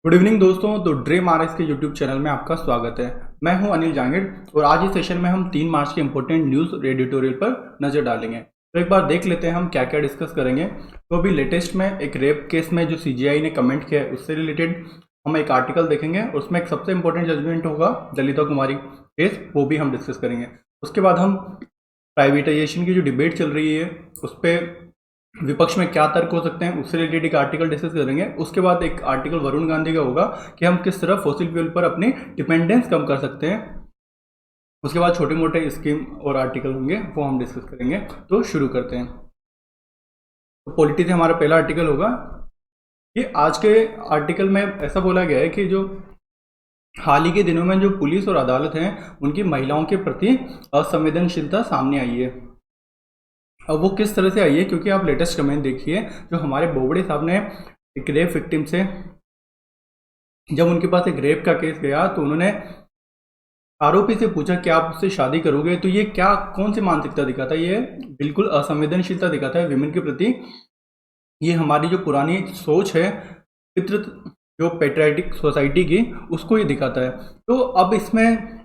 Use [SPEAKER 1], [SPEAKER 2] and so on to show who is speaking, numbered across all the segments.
[SPEAKER 1] Good evening दोस्तों। तो dream RS के यूट्यूब चैनल में आपका स्वागत है। मैं हूं अनिल जांगिड़ और आज इस सेशन में हम 3 मार्च के इंपॉर्टेंट न्यूज़ एडिटोरियल पर नज़र डालेंगे। तो एक बार देख लेते हैं हम क्या क्या डिस्कस करेंगे। तो अभी लेटेस्ट में एक रेप केस में जो सीजीआई ने कमेंट किया है उससे रिलेटेड हम एक आर्टिकल देखेंगे। उसमें एक सबसे इंपॉर्टेंट जजमेंट होगा ललिता कुमारी केस, वो भी हम डिस्कस करेंगे। उसके बाद हम प्राइवेटाइजेशन की जो डिबेट चल रही है उस पर विपक्ष में क्या तर्क हो सकते हैं उससे रिलेटेड एक आर्टिकल डिस्कस करेंगे। उसके बाद एक आर्टिकल वरुण गांधी का होगा कि हम किस तरह फॉसिल फ्यूल पर अपनी डिपेंडेंस कम कर सकते हैं। उसके बाद छोटे मोटे स्कीम और आर्टिकल होंगे वो हम डिस्कस करेंगे। तो शुरू करते हैं। तो पॉलिटी से हमारा पहला आर्टिकल होगा कि आज के आर्टिकल में ऐसा बोला गया है कि जो हाल ही के दिनों में जो पुलिस और अदालत हैं उनकी महिलाओं के प्रति असंवेदनशीलता सामने आई है। अब वो किस तरह से आई है, क्योंकि आप लेटेस्ट कमेंट देखिए जो हमारे बोबड़े साहब ने एक रेप विक्टिम से, जब उनके पास एक रेप का केस गया तो उन्होंने आरोपी से पूछा कि आप उससे शादी करोगे। तो ये क्या कौन सी मानसिकता दिखाता है? ये बिल्कुल असंवेदनशीलता दिखाता है विमेन के प्रति। ये हमारी जो पुरानी सोच है पितृ जो पेट्रियाटिक सोसाइटी की, उसको ये दिखाता है। तो अब इसमें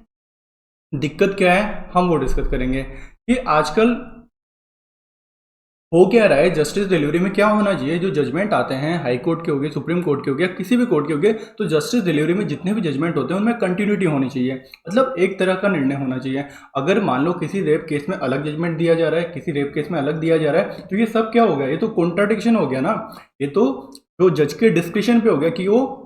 [SPEAKER 1] दिक्कत क्या है हम वो डिस्कस करेंगे कि आजकल हो क्या रहा है। जस्टिस डिलीवरी में क्या होना चाहिए, जो जजमेंट आते हैं हाई कोर्ट के हो गए, सुप्रीम कोर्ट के हो गया, किसी भी कोर्ट के हो गए, तो जस्टिस डिलीवरी में जितने भी जजमेंट होते हैं उनमें कंटिन्यूटी होनी चाहिए। मतलब एक तरह का निर्णय होना चाहिए। अगर मान लो किसी रेप केस में अलग जजमेंट दिया जा रहा है, किसी रेप केस में अलग दिया जा रहा है, तो ये सब क्या हो गया? ये तो कॉन्ट्राडिक्शन हो गया ना। ये तो जो जज के डिस्क्रिप्शन पे हो गया कि वो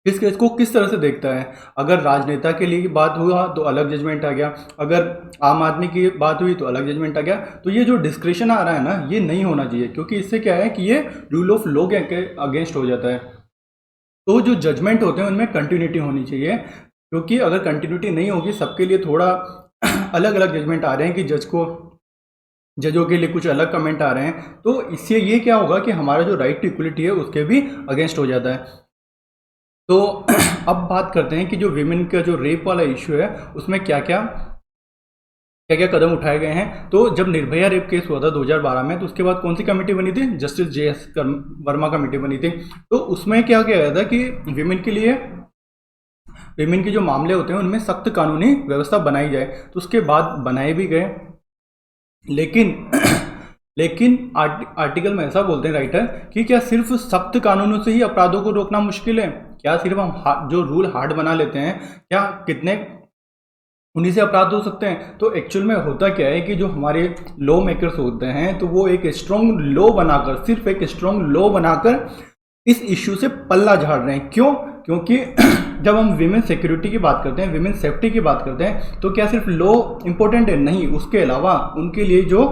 [SPEAKER 1] इस केस को किस तरह से देखता है। अगर राजनेता के लिए बात हुआ तो अलग जजमेंट आ गया, अगर आम आदमी की बात हुई तो अलग जजमेंट आ गया। तो ये जो डिस्क्रिप्शन आ रहा है ना, ये नहीं होना चाहिए, क्योंकि इससे क्या है कि ये रूल ऑफ लॉ के अगेंस्ट हो जाता है। तो जो जजमेंट होते हैं उनमें कंटिन्यूटी होनी चाहिए, क्योंकि अगर कंटिन्यूटी नहीं होगी, सबके लिए थोड़ा अलग अलग जजमेंट आ रहे हैं कि जजों के लिए कुछ अलग कमेंट आ रहे हैं, तो इससे ये क्या होगा कि हमारा जो राइट टू इक्वलिटी है उसके भी अगेंस्ट हो जाता है। तो अब बात करते हैं कि जो विमेन का जो रेप वाला इश्यू है उसमें क्या क्या कदम उठाए गए हैं। तो जब निर्भया रेप केस हुआ था 2012 में, तो उसके बाद कौन सी कमेटी बनी थी? Justice JS. वर्मा कमेटी बनी थी। तो उसमें क्या किया गया था कि विमेन के जो मामले होते हैं उनमें सख्त कानूनी व्यवस्था बनाई जाए। तो उसके बाद बनाए भी गए, लेकिन लेकिन आर्टिकल में ऐसा बोलते हैं राइटर कि क्या सिर्फ सख्त कानूनों से ही अपराधों को रोकना मुश्किल है? क्या सिर्फ हम जो रूल हार्ड बना लेते हैं, क्या कितने उन्हीं से अपराध हो सकते हैं? तो एक्चुअल में होता क्या है कि जो हमारे लॉ मेकर्स होते हैं तो वो एक स्ट्रॉन्ग लॉ बनाकर, सिर्फ एक स्ट्रॉन्ग लॉ बनाकर इस इश्यू से पल्ला झाड़ रहे हैं। क्यों? क्योंकि जब हम विमेन सिक्योरिटी की बात करते हैं, विमेन सेफ्टी की बात करते हैं, तो क्या सिर्फ लॉ इंपॉर्टेंट है? नहीं, उसके अलावा उनके लिए जो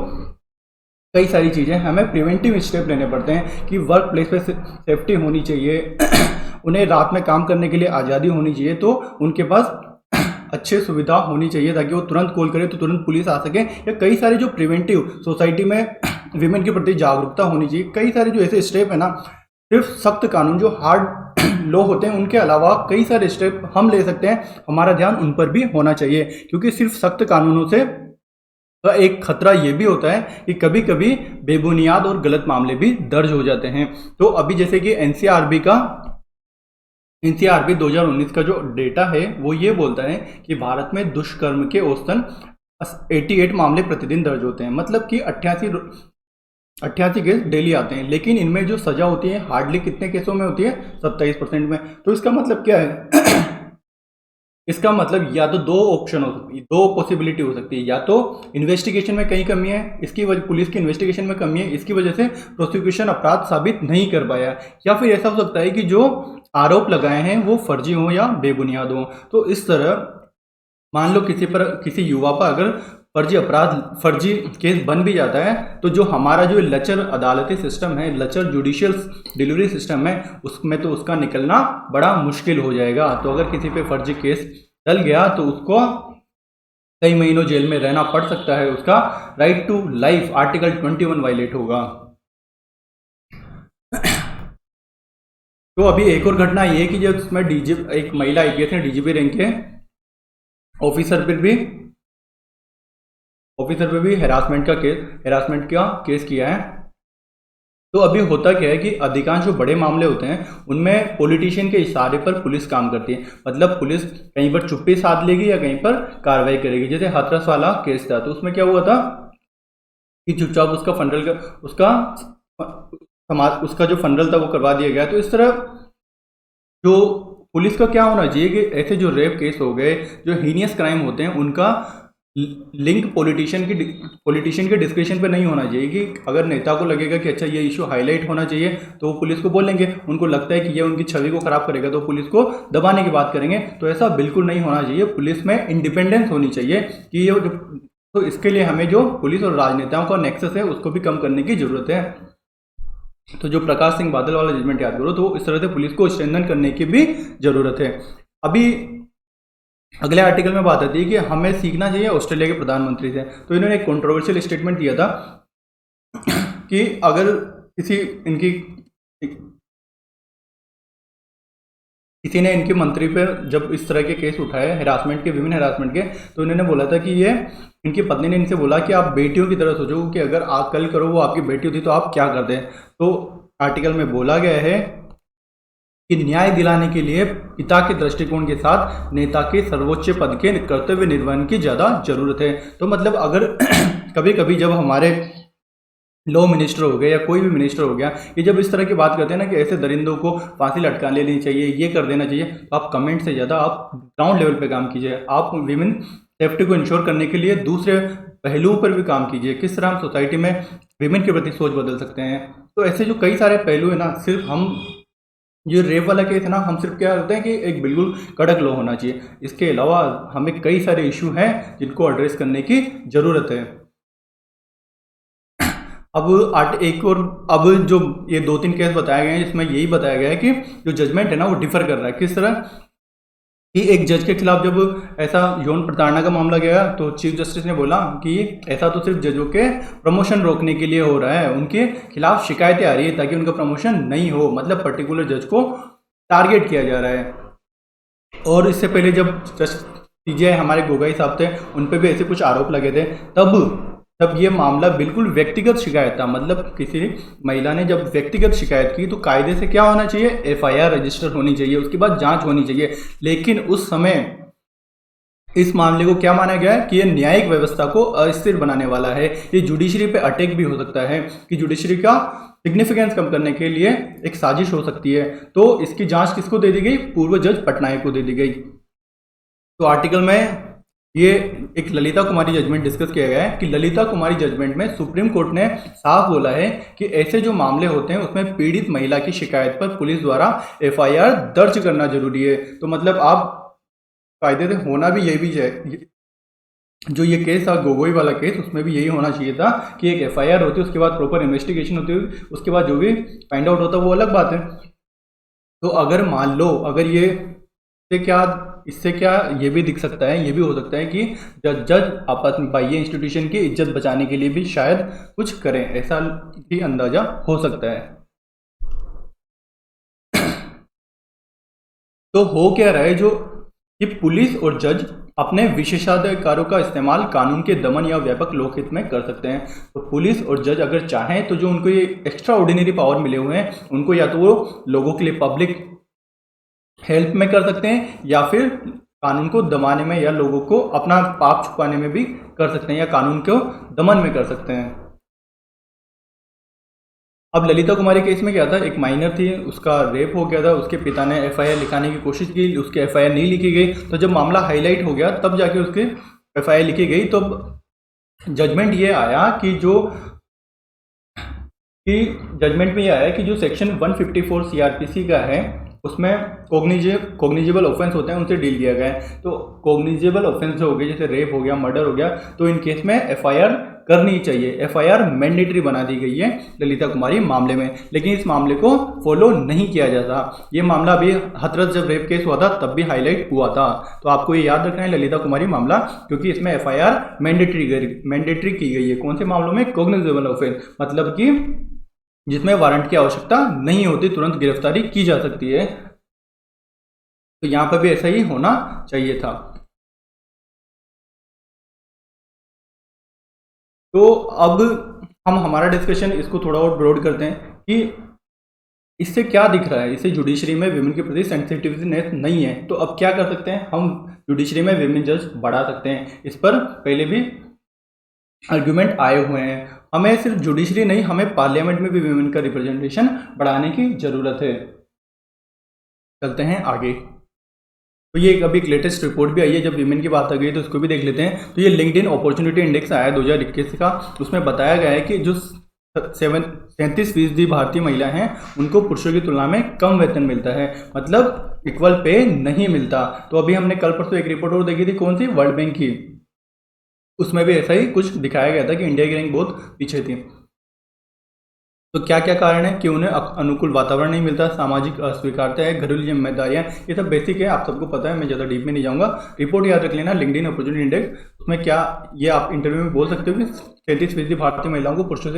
[SPEAKER 1] कई सारी चीज़ें हमें प्रिवेंटिव स्टेप लेने पड़ते हैं कि वर्क प्लेस पे सेफ्टी होनी चाहिए उन्हें रात में काम करने के लिए आज़ादी होनी चाहिए, तो उनके पास अच्छे सुविधा होनी चाहिए ताकि वो तुरंत कॉल करे तो तुरंत पुलिस आ सके। या कई सारे जो प्रिवेंटिव सोसाइटी में विमेन के प्रति जागरूकता होनी चाहिए। कई सारे जो ऐसे स्टेप है ना, सिर्फ सख्त कानून जो हार्ड लॉ होते हैं उनके अलावा कई सारे स्टेप हम ले सकते हैं। हमारा ध्यान उन पर भी होना चाहिए, क्योंकि सिर्फ सख्त कानूनों से तो एक खतरा ये भी होता है कि कभी कभी बेबुनियाद और गलत मामले भी दर्ज हो जाते हैं। तो अभी जैसे कि एनसीआरबी 2019 का जो डेटा है वो ये बोलता है कि भारत में दुष्कर्म के औसतन 88 मामले प्रतिदिन दर्ज होते हैं। मतलब कि 88 केस डेली आते हैं, लेकिन इनमें जो सजा होती है हार्डली कितने केसों में होती है? 27% में। तो इसका मतलब क्या है? इसका मतलब या तो दो ऑप्शन हो सकती है, दो पॉसिबिलिटी हो सकती है। या तो इन्वेस्टिगेशन में कहीं कमी है, इसकी वजह पुलिस की इन्वेस्टिगेशन में कमी है, इसकी वजह से प्रोसिक्यूशन अपराध साबित नहीं कर पाया। या फिर ऐसा हो सकता है कि जो आरोप लगाए हैं वो फर्जी हो या बेबुनियाद हो। तो इस तरह मान लो किसी युवा पर अगर फर्जी केस बन भी जाता है, तो जो हमारा जो लचर अदालती सिस्टम है, लचर जुडिशियल डिलीवरी सिस्टम है, उसमें तो उसका निकलना बड़ा मुश्किल हो जाएगा। तो अगर किसी पे फर्जी केस डल गया तो उसको कई महीनों जेल में रहना पड़ सकता है। उसका right to life article 21 violate होगा। तो अभी एक और घटना ये है कि जब उसमें एक महिला आईपीएस ने डीजीपी रैंक के ऑफिसर पे भी हेरासमेंट का केस किया है। तो अभी होता क्या है कि अधिकांश जो बड़े मामले होते हैं उनमें पॉलिटिशियन के इशारे पर पुलिस काम करती है। मतलब पुलिस कहीं पर चुप्पी साध लेगी या कहीं पर कार्रवाई करेगी। जैसे हाथरस वाला केस था, तो उसमें क्या हुआ था कि चुपचाप उसका फंडल का उसका जो फंडल था वो करवा दिया गया। तो इस तरह जो पुलिस का क्या होना चाहिए कि ऐसे जो रेप केस हो गए, जो हीनियस क्राइम होते हैं, उनका लिंक पॉलिटिशियन के डिस्क्रिप्शन पे नहीं होना चाहिए। कि अगर नेता को लगेगा कि अच्छा ये इशू हाईलाइट होना चाहिए तो वो पुलिस को बोलेंगे, उनको लगता है कि ये उनकी छवि को खराब करेगा तो पुलिस को दबाने की बात करेंगे। तो ऐसा बिल्कुल नहीं होना चाहिए। पुलिस में इंडिपेंडेंस होनी चाहिए कि ये तो इसके लिए हमें जो पुलिस और राजनेताओं का नेक्सस है उसको भी कम करने की जरूरत है। तो जो प्रकाश सिंह बादल वाला जजमेंट याद करो, तो इस तरह से पुलिस को स्ट्रेंथन करने की भी जरूरत है। अभी अगले आर्टिकल में बात आती है कि हमें सीखना चाहिए ऑस्ट्रेलिया के प्रधानमंत्री से। तो इन्होंने एक कंट्रोवर्शियल स्टेटमेंट दिया था कि अगर किसी ने इनके मंत्री पर जब इस तरह के केस उठाए हरासमेंट के, विभिन्न हरासमेंट के, तो इन्होंने बोला था कि ये इनकी पत्नी ने इनसे बोला कि आप बेटियों की तरह सोचो कि अगर आप कल करो वो आपकी बेटी होती तो आप क्या करते। तो आर्टिकल में बोला गया है कि न्याय दिलाने के लिए पिता के दृष्टिकोण के साथ नेता के सर्वोच्च पद के कर्तव्य निर्वहन की ज़्यादा जरूरत है। तो मतलब अगर कभी कभी जब हमारे लॉ मिनिस्टर हो गए या कोई भी मिनिस्टर हो गया, ये जब इस तरह की बात करते हैं ना कि ऐसे दरिंदों को फांसी लटका लेनी चाहिए, ये कर देना चाहिए, तो आप कमेंट से ज़्यादा आप ग्राउंड लेवल पे काम कीजिए। आप विमेन सेफ्टी को इंश्योर करने के लिए दूसरे पहलुओं पर भी काम कीजिए। किस तरह हम सोसाइटी में विमेन के प्रति सोच बदल सकते हैं। तो ऐसे जो कई सारे पहलू है ना, सिर्फ हम जो रेप वाला केस है ना, हम सिर्फ क्या होता है कि एक बिल्कुल कड़क लॉ होना चाहिए। इसके अलावा हमें कई सारे इशू हैं जिनको एड्रेस करने की ज़रूरत है। अब जो ये 2-3 केस बताए गए हैं इसमें यही बताया गया है कि जो जजमेंट है ना वो डिफर कर रहा है। किस तरह कि एक जज के खिलाफ जब ऐसा यौन प्रताड़ना का मामला गया तो चीफ जस्टिस ने बोला कि ऐसा तो सिर्फ जजों के प्रमोशन रोकने के लिए हो रहा है, उनके खिलाफ शिकायतें आ रही है ताकि उनका प्रमोशन नहीं हो। मतलब पर्टिकुलर जज को टारगेट किया जा रहा है। और इससे पहले जब सीजीआई हमारे गोगोई साहब थे, उन पर भी ऐसे कुछ आरोप लगे थे। तब ये मामला बिल्कुल व्यक्तिगत शिकायत था। मतलब किसी महिला ने जब व्यक्तिगत शिकायत की तो कायदे से क्या होना चाहिए, एफआईआर रजिस्टर होनी चाहिए, उसके बाद जांच होनी चाहिए। लेकिन उस समय इस मामले को क्या माना गया है कि यह न्यायिक व्यवस्था को अस्थिर बनाने वाला है। ये जुडिशरी पे अटैक भी हो सकता है कि जुडिशरी का सिग्निफिकेंस कम करने के लिए एक साजिश हो सकती है। तो इसकी जांच किसको दे दी गई, पूर्व जज पटनायक को दे दी गई। तो आर्टिकल में ये एक ललिता कुमारी जजमेंट डिस्कस किया गया है कि ललिता कुमारी जजमेंट में सुप्रीम कोर्ट ने साफ बोला है कि ऐसे जो मामले होते हैं उसमें पीड़ित महिला की शिकायत पर पुलिस द्वारा एफआईआर दर्ज करना जरूरी है। तो मतलब आप कायदे से होना भी यही भी है। जो ये केस था गोगोई वाला केस, उसमें भी यही होना चाहिए था कि एक एफआईआर होती है, उसके बाद प्रॉपर इन्वेस्टिगेशन होती है, उसके बाद जो भी फाइंड आउट होता है वो अलग बात है। तो अगर मान लो अगर इससे क्या ये भी दिख सकता है, ये भी हो सकता है कि जज आपस में बाह्य इंस्टीट्यूशन की इज्जत बचाने के लिए भी शायद कुछ करें, ऐसा भी अंदाजा हो सकता है। तो हो क्या रहा है जो कि पुलिस और जज अपने विशेषाधिकारों का इस्तेमाल कानून के दमन या व्यापक लोकहित में कर सकते हैं। तो पुलिस और जज अगर चाहें तो जो उनको ये एक्स्ट्रा ऑर्डिनरी पावर मिले हुए हैं उनको या तो वो लोगों के लिए पब्लिक हेल्प में कर सकते हैं या फिर कानून को दबाने में या लोगों को अपना पाप छुपाने में भी कर सकते हैं या कानून को दमन में कर सकते हैं। अब ललिता कुमारी केस में क्या था, एक माइनर थी, उसका रेप हो गया था, उसके पिता ने एफआईआर लिखाने की कोशिश की, उसकी एफआईआर नहीं लिखी गई। तो जब मामला हाईलाइट हो गया तब जाके उसकी एफआईआर लिखी गई। तो जजमेंट ये आया कि जजमेंट में ये आया कि जो सेक्शन 154 सीआरपीसी का है उसमें कॉग्निजेबल ऑफेंस होते हैं, उनसे डील किया गया है। तो कॉग्निजेबल ऑफेंस जो हो गए जैसे रेप हो गया, मर्डर हो गया, तो इन केस में एफआईआर करनी चाहिए। एफआईआर मैंडेटरी बना दी गई है ललिता कुमारी मामले में, लेकिन इस मामले को फॉलो नहीं किया जाता। ये मामला अभी हाथरस जब रेप केस हुआ था तब भी हाईलाइट हुआ था। तो आपको ये याद रखना है ललिता कुमारी मामला, क्योंकि इसमें एफआईआर मैंडेटरी की गई है। कौन से मामलों में, कॉग्निजेबल ऑफेंस, मतलब कि जिसमें वारंट की आवश्यकता नहीं होती, तुरंत गिरफ्तारी की जा सकती है। तो यहां पर भी ऐसा ही होना चाहिए था। तो अब हम हमारा डिस्कशन इसको थोड़ा और ब्रॉड करते हैं कि इससे क्या दिख रहा है, इससे जुडिशरी में विमेन के प्रति सेंसिटिवनेस नहीं है। तो अब क्या कर सकते हैं हम, जुडिशरी में विमेन जज बढ़ा सकते हैं। इस पर पहले भी आर्गुमेंट आए हुए हैं। हमें सिर्फ जुडिशरी नहीं, हमें पार्लियामेंट में भी विमेन का रिप्रेजेंटेशन बढ़ाने की जरूरत है। चलते हैं आगे। तो ये अभी एक लेटेस्ट रिपोर्ट भी आई है, जब विमेन की बात आ गई तो उसको भी देख लेते हैं। तो ये लिंक्डइन अपॉर्चुनिटी इंडेक्स आया 2021 का, उसमें बताया गया है कि जो 37% भारतीय महिला हैं उनको पुरुषों की तुलना में कम वेतन मिलता है, मतलब इक्वल पे नहीं मिलता। तो अभी हमने कल परसों एक रिपोर्ट और देखी थी, कौन सी, वर्ल्ड बैंक की, उसमें भी ऐसा ही कुछ दिखाया गया था कि इंडिया की रैंक बहुत पीछे थी। तो क्या क्या कारण है कि उन्हें अनुकूल वातावरण नहीं मिलता, सामाजिक अस्वीकारता है, घरेलू जिम्मेदारियां, ये सब बेसिक है, आप सबको पता है, मैं ज़्यादा डीप में नहीं जाऊंगा। रिपोर्ट याद रख लेना, लिंक्डइन अपॉर्चुनिटी इंडेक्स, उसमें क्या ये आप इंटरव्यू में बोल सकते हो कि 33% भारतीय महिलाओं को पुरुषों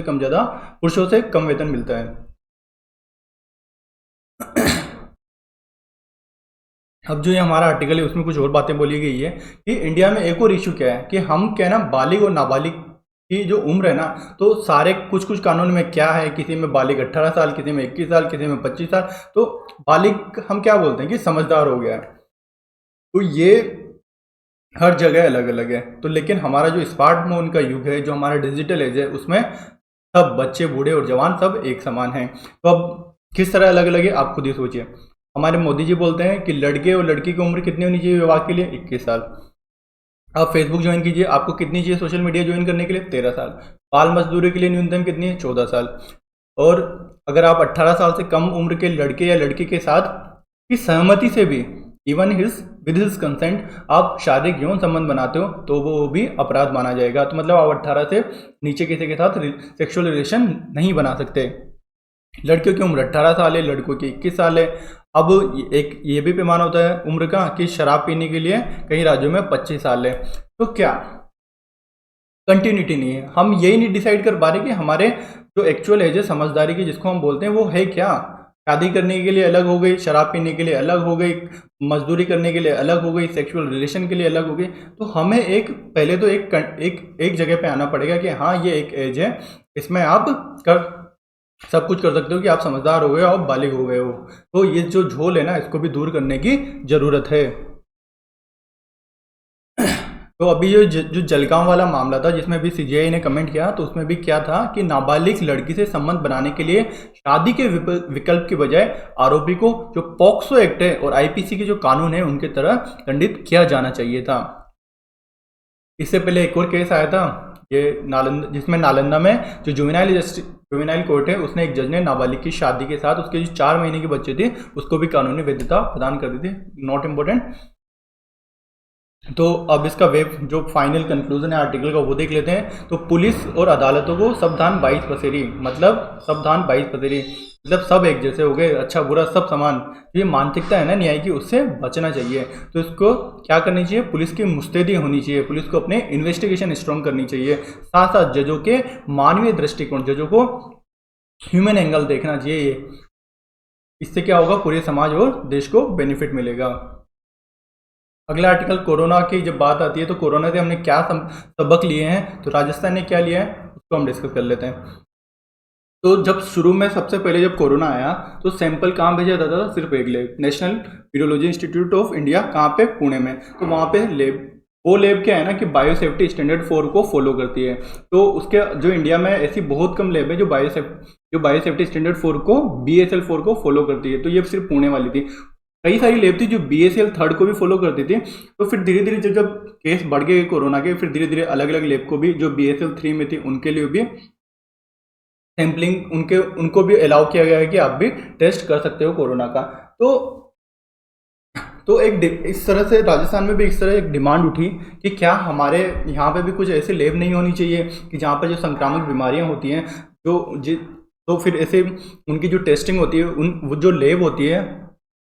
[SPEAKER 1] से कम वेतन मिलता है। अब जो ये हमारा आर्टिकल है उसमें कुछ और बातें बोली गई है कि इंडिया में एक और इशू क्या है कि हम क्या है ना, बालिग और नाबालिग की जो उम्र है ना, तो सारे कुछ कुछ कानून में क्या है, किसी में बालिग 18 साल, किसी में 21 साल, किसी में 25 साल, तो बालिग हम क्या बोलते हैं कि समझदार हो गया है। तो ये हर जगह अलग अलग है। तो लेकिन हमारा जो स्मार्टफोन का युग है, जो हमारा डिजिटल एज है, उसमें सब बच्चे, बूढ़े और जवान सब एक समान हैं। तो अब किस तरह अलग अलग है आप खुद ही सोचिए। हमारे मोदी जी बोलते हैं कि लड़के और लड़की की उम्र कितनी होनी चाहिए विवाह के लिए, 21 साल। आप फेसबुक ज्वाइन कीजिए, आपको कितनी चाहिए सोशल मीडिया ज्वाइन करने के लिए, 13 साल। बाल मजदूरी के लिए न्यूनतम कितनी है, 14 साल। और अगर आप 18 साल से कम उम्र के लड़के या लड़की के साथ की सहमति से भी, इवन विद हिज कंसेंट, आप शारीरिक यौन संबंध बनाते हो तो वो भी अपराध माना जाएगा। तो मतलब आप 18 से नीचे किसी के साथ सेक्सुअल रिलेशन नहीं बना सकते। लड़कियों की उम्र 18 साल है, लड़कों की 21 साल है। अब एक ये भी पैमाना होता है उम्र का कि शराब पीने के लिए कई राज्यों में 25 साल है। तो क्या कंटिन्यूटी नहीं है, हम यही नहीं डिसाइड कर पा रहे कि हमारे जो एक्चुअल एज है समझदारी की, जिसको हम बोलते हैं, वो है क्या। शादी करने के लिए अलग हो गई, शराब पीने के लिए अलग हो गई, मजदूरी करने के लिए अलग हो गई, सेक्सुअल रिलेशन के लिए अलग हो गई। तो हमें पहले तो एक जगह पे आना पड़ेगा कि हाँ ये एक एज है, इसमें आप सब कुछ कर सकते हो कि आप समझदार हो गए हो, आप बालिग हो गए हो। तो ये जो झोल है ना, इसको भी दूर करने की जरूरत है। तो अभी जो जलगांव वाला मामला था, जिसमें भी सीजीआई ने कमेंट किया, तो उसमें भी क्या था कि नाबालिग लड़की से संबंध बनाने के लिए शादी के विकल्प की बजाय आरोपी को जो पॉक्सो एक्ट है और आईपीसी के जो कानून है उनके तरह दंडित किया जाना चाहिए था। इससे पहले एक और केस आया था, ये नालंदा, जिसमें नालंदा में जो जुवेनाइल कोर्ट है, उसने एक जज ने नाबालिग की शादी के साथ उसके जो 4 महीने के बच्चे थे उसको भी कानूनी वैधता प्रदान कर दी थी। Not important. तो अब इसका जो फाइनल कंक्लूजन है आर्टिकल का, वो देख लेते हैं। तो पुलिस और अदालतों को सावधान 22 पसेरी, मतलब सावधान 22 पसेरी, मतलब सब एक जैसे हो गए, अच्छा बुरा सब समान। ये मानसिकता है ना न्याय की, उससे बचना चाहिए। तो इसको क्या करनी चाहिए, पुलिस की मुस्तैदी होनी चाहिए, पुलिस को अपने इन्वेस्टिगेशन स्ट्रॉन्ग करनी चाहिए। साथ साथ जजों के मानवीय दृष्टिकोण, जजों को ह्यूमन एंगल देखना चाहिए। इससे क्या होगा, पूरे समाज और देश को बेनिफिट मिलेगा। अगला आर्टिकल, कोरोना की जब बात आती है तो कोरोना से हमने क्या सबक लिए हैं, तो राजस्थान ने क्या लिया है उसको हम डिस्कस कर लेते हैं। तो जब शुरू में सबसे पहले जब कोरोना आया तो सैंपल कहाँ भेजा जाता था, सिर्फ एक lab, national virology institute of India, कहाँ पे, पुणे में। तो वहाँ पे वो लैब क्या है ना कि बायोसेफ्टी स्टैंडर्ड 4 को फॉलो करती है। तो उसके जो इंडिया में ऐसी बहुत कम लैब है जो बायोसेफ्टी स्टैंडर्ड 4 को, BSL 4 को फॉलो करती है। तो ये सिर्फ पुणे वाली थी। कई सारी लैब थी जो BSL 3 को भी फॉलो करती थी। तो फिर धीरे धीरे जब केस बढ़ गए कोरोना के, फिर धीरे धीरे अलग अलग लैब को भी, जो BSL 3 में थी उनके लिए भी सैम्पलिंग, उनको भी अलाउ किया गया है कि आप भी टेस्ट कर सकते हो कोरोना का। तो एक इस तरह से राजस्थान में भी इस तरह एक डिमांड उठी कि क्या हमारे यहाँ पे भी कुछ ऐसे लैब नहीं होनी चाहिए कि जहाँ पर जो संक्रामक बीमारियाँ होती हैं, तो फिर ऐसे उनकी जो टेस्टिंग होती है, वो जो लैब होती है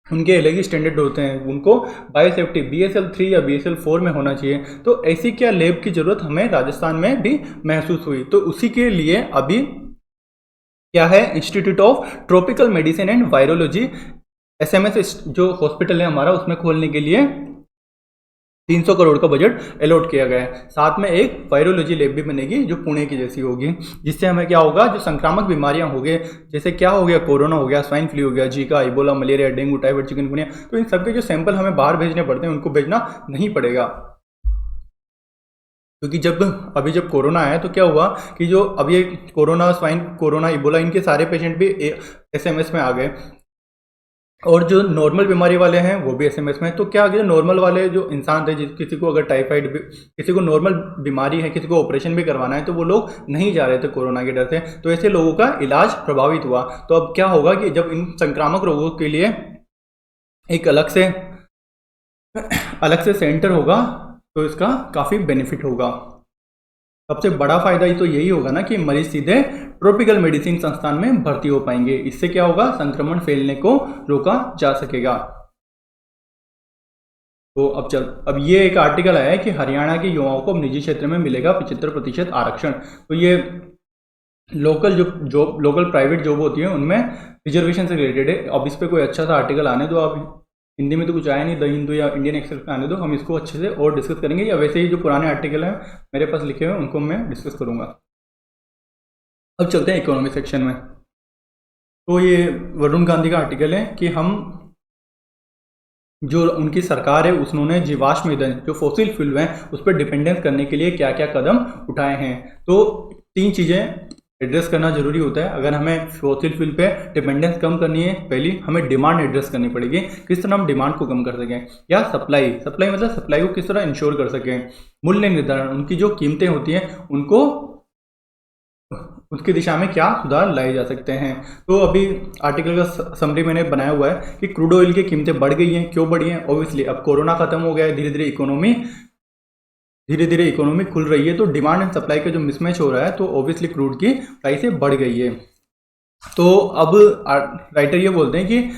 [SPEAKER 1] उनके अलग ही स्टैंडर्ड होते हैं, उनको बायोसेफ्टी BSL 3 या BSL 4 में होना चाहिए। तो ऐसी क्या लैब की ज़रूरत हमें राजस्थान में भी महसूस हुई। तो उसी के लिए अभी क्या है, institute of tropical medicine and virology, SMS जो हॉस्पिटल है हमारा, उसमें खोलने के लिए 300 करोड़ का बजट अलॉट किया गया है। साथ में एक वायरोलॉजी लैब भी बनेगी जो पुणे की जैसी होगी, जिससे हमें क्या होगा, जो संक्रामक बीमारियां हो गए, जैसे क्या हो गया, कोरोना हो गया, स्वाइन फ्लू हो गया, Zika, Ebola, malaria, dengue, typhoid, chikungunya, तो इन सबके जो सैंपल हमें बाहर भेजने पड़ते हैं उनको भेजना नहीं पड़ेगा। क्योंकि जब कोरोना आया तो क्या हुआ कि जो अब ये कोरोना, स्वाइन, कोरोना, इबोला, इनके सारे पेशेंट भी एसएमएस में आ गए, और जो नॉर्मल बीमारी वाले हैं वो भी एसएमएस में। तो क्या आ गया, नॉर्मल वाले जो इंसान थे, किसी को अगर टाइफाइड, किसी को नॉर्मल बीमारी है, किसी को ऑपरेशन भी करवाना है, तो वो लोग नहीं जा रहे थे कोरोना के डर से, तो ऐसे लोगों का इलाज प्रभावित हुआ। तो अब क्या होगा कि जब इन संक्रामक रोगों के लिए एक अलग से सेंटर होगा तो इसका काफ़ी बेनिफिट होगा। सबसे बड़ा फायदा तो यही होगा ना कि मरीज सीधे ट्रॉपिकल मेडिसिन संस्थान में भर्ती हो पाएंगे। इससे क्या होगा, संक्रमण फैलने को रोका जा सकेगा। तो अब ये एक आर्टिकल आया है कि हरियाणा के युवाओं को अब निजी क्षेत्र में मिलेगा 75% आरक्षण। तो ये लोकल प्राइवेट जॉब होती है उनमें रिजर्वेशन से रिलेटेड है। अब इस पर कोई अच्छा सा आर्टिकल आने दो, आप हिंदी में तो कुछ आया नहीं, द हिंदू या इंडियन एक्सप्रेस पे आने दो, हम इसको अच्छे से और डिस्कस करेंगे, या वैसे ही जो पुराने आर्टिकल हैं मेरे पास लिखे हुए उनको मैं डिस्कस करूंगा। अब चलते हैं इकोनॉमी सेक्शन में। तो ये वरुण गांधी का आर्टिकल है कि हम जो उनकी सरकार है उन्होंने जीवाश्म ईंधन, जो फॉसिल फ्यूल हैं, उस पर डिपेंडेंस करने के लिए क्या क्या कदम उठाए हैं। तो 3 चीज़ें एड्रेस करना जरूरी होता है। अगर हमें फॉसिल फ्यूल पे डिपेंडेंस कम करनी है, पहली हमें डिमांड एड्रेस करनी पड़ेगी, किस तरह हम डिमांड को कम कर सकें, या सप्लाई मतलब सप्लाई को किस तरह इंश्योर कर सकें। मूल्य निर्धारण, उनकी जो कीमतें होती हैं उनको उसकी दिशा में क्या सुधार लाए जा सकते हैं। तो अभी आर्टिकल का समरी मैंने बनाया हुआ है कि क्रूड ऑयल की कीमतें बढ़ गई हैं, क्यों बढ़ी हैं। ऑब्वियसली अब कोरोना खत्म हो गया है, धीरे धीरे इकोनॉमी खुल रही है, तो डिमांड एंड सप्लाई का जो मिसमैच हो रहा है, तो ऑब्वियसली क्रूड की प्राइसें बढ़ गई है। तो अब राइटर ये बोलते हैं कि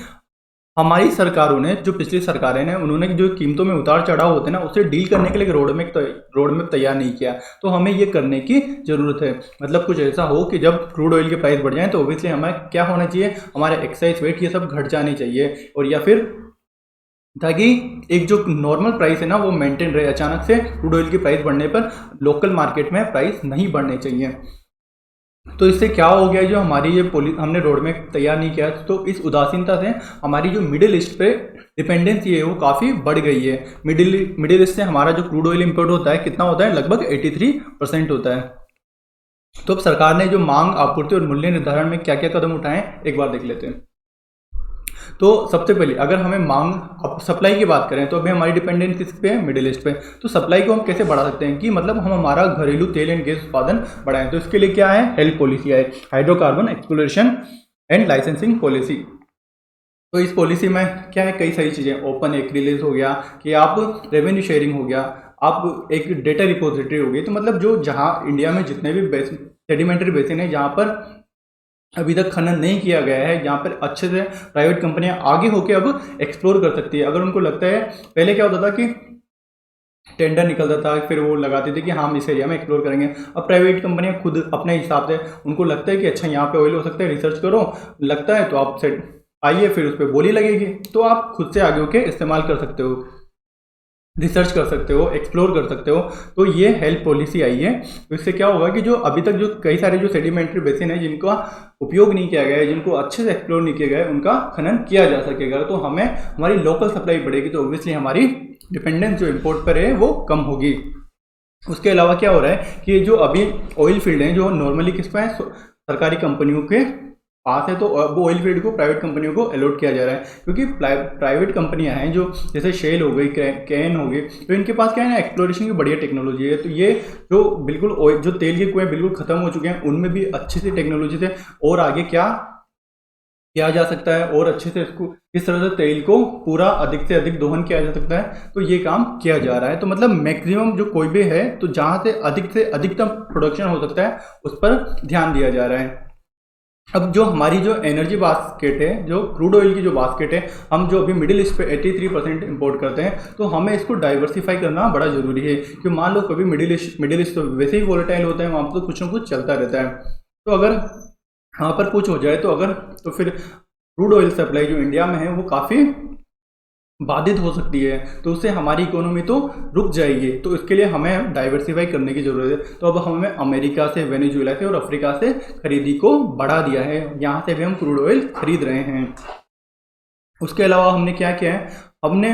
[SPEAKER 1] हमारी सरकारों ने, जो पिछली सरकारें ने, उन्होंने जो कीमतों में उतार चढ़ाव होते हैं ना, उसे डील करने के लिए रोड मैप तैयार नहीं किया। तो हमें ये करने की जरूरत है। मतलब कुछ ऐसा हो कि जब क्रूड ऑयल के प्राइस बढ़ जाए तो ऑब्वियसली हमें क्या होना चाहिए, हमारे एक्साइज वेट ये सब घट जाने चाहिए, और या फिर ताकि एक जो नॉर्मल प्राइस है ना वो मेंटेन रहे। अचानक से क्रूड ऑयल की प्राइस बढ़ने पर लोकल मार्केट में प्राइस नहीं बढ़ने चाहिए। तो इससे क्या हो गया, जो हमारी ये हमने रोड मैप तैयार नहीं किया, तो इस उदासीनता से हमारी जो मिडिल ईस्ट पे डिपेंडेंसी है वो काफ़ी बढ़ गई है। मिडिल ईस्ट से हमारा जो क्रूड ऑयल इंपोर्ट होता है कितना होता है, लगभग 83% होता है। तो अब सरकार ने जो मांग, आपूर्ति और मूल्य निर्धारण में क्या क्या कदम उठाए एक बार देख लेते हैं। तो सबसे पहले अगर हमें मांग, अब सप्लाई की बात करें तो अभी हमारी डिपेंडेंस किस पे है, मिडिल ईस्ट पे। तो सप्लाई को हम कैसे बढ़ा सकते हैं कि मतलब हम हमारा घरेलू तेल एंड गैस उत्पादन बढ़ाएं। तो इसके लिए क्या है, हेल्प पॉलिसी है, hydrocarbon exploration and licensing policy. तो इस पॉलिसी में क्या है, कई सारी चीज़ें, ओपन एक रिलीज हो गया कि आप रेवेन्यू शेयरिंग हो गया, आप एक डेटा रिपोजिटरी हो गई। तो मतलब जो जहाँ इंडिया में जितने भी सेडिमेंट्री बेसिन है जहाँ पर अभी तक खनन नहीं किया गया है, जहाँ पर अच्छे से प्राइवेट कंपनियां आगे होकर अब एक्सप्लोर कर सकती है। अगर उनको लगता है, पहले क्या होता था कि टेंडर निकलता था, फिर वो लगाते थे कि हम इस एरिया में एक्सप्लोर करेंगे। अब प्राइवेट कंपनियां खुद अपने हिसाब से, उनको लगता है कि अच्छा यहाँ पे ऑयल हो सकता है, रिसर्च करो, लगता है तो आप से आइए, फिर उस पर बोली लगेगी, तो आप खुद से आगे होकर इस्तेमाल कर सकते हो, रिसर्च कर सकते हो, एक्सप्लोर कर सकते हो। तो ये हेल्प पॉलिसी आई है। तो इससे क्या होगा कि जो अभी तक जो कई सारे जो सेडिमेंट्री बेसिन है जिनका उपयोग नहीं किया गया है, जिनको अच्छे से एक्सप्लोर नहीं किया गया है, उनका खनन किया जा सकेगा। तो हमें हमारी लोकल सप्लाई बढ़ेगी, तो ऑब्वियसली हमारी डिपेंडेंस जो इम्पोर्ट पर है वो कम होगी। उसके अलावा क्या हो रहा है कि जो अभी ऑयल फील्ड है, जो नॉर्मली किस पे है, सरकारी कंपनियों के पास है, तो वो ऑयल फील्ड को प्राइवेट कंपनियों को अलॉट किया जा रहा है। क्योंकि प्राइवेट कंपनियां हैं जो जैसे शेल हो गई, कैन हो गई, तो इनके पास क्या है ना, एक्सप्लोरेशन की बढ़िया टेक्नोलॉजी है। तो ये जो बिल्कुल जो तेल के कुएं बिल्कुल खत्म हो चुके हैं, उनमें भी अच्छी सी टेक्नोलॉजी से और आगे क्या किया जा सकता है, और अच्छे से इसको किस तरह से तेल को पूरा अधिक से अधिक दोहन किया जा सकता है, तो ये काम किया जा रहा है। तो मतलब मैक्सिमम जो कोई भी है, तो जहाँ से अधिकतम प्रोडक्शन हो सकता है उस पर ध्यान दिया जा रहा है। अब जो हमारी जो एनर्जी बास्केट है, जो क्रूड ऑयल की जो बास्केट है, हम जो अभी मिडिल ईस्ट पे 83% इंपोर्ट करते हैं, तो हमें इसको डाइवर्सिफाई करना बड़ा जरूरी है। क्योंकि मान लो कभी मिडिल ईस्ट तो वैसे ही वोलेटाइल होता है, वहाँ पर तो कुछ ना कुछ चलता रहता है। तो अगर वहाँ पर कुछ हो जाए तो फिर क्रूड ऑयल सप्लाई जो इंडिया में है वो काफ़ी बाधित हो सकती है, तो उससे हमारी इकोनॉमी तो रुक जाएगी। तो इसके लिए हमें डाइवर्सिफाई करने की ज़रूरत है। तो अब हमें अमेरिका से, वेनेजुएला से और अफ्रीका से खरीदी को बढ़ा दिया है, यहाँ से भी हम क्रूड ऑयल खरीद रहे हैं। उसके अलावा हमने क्या किया है, हमने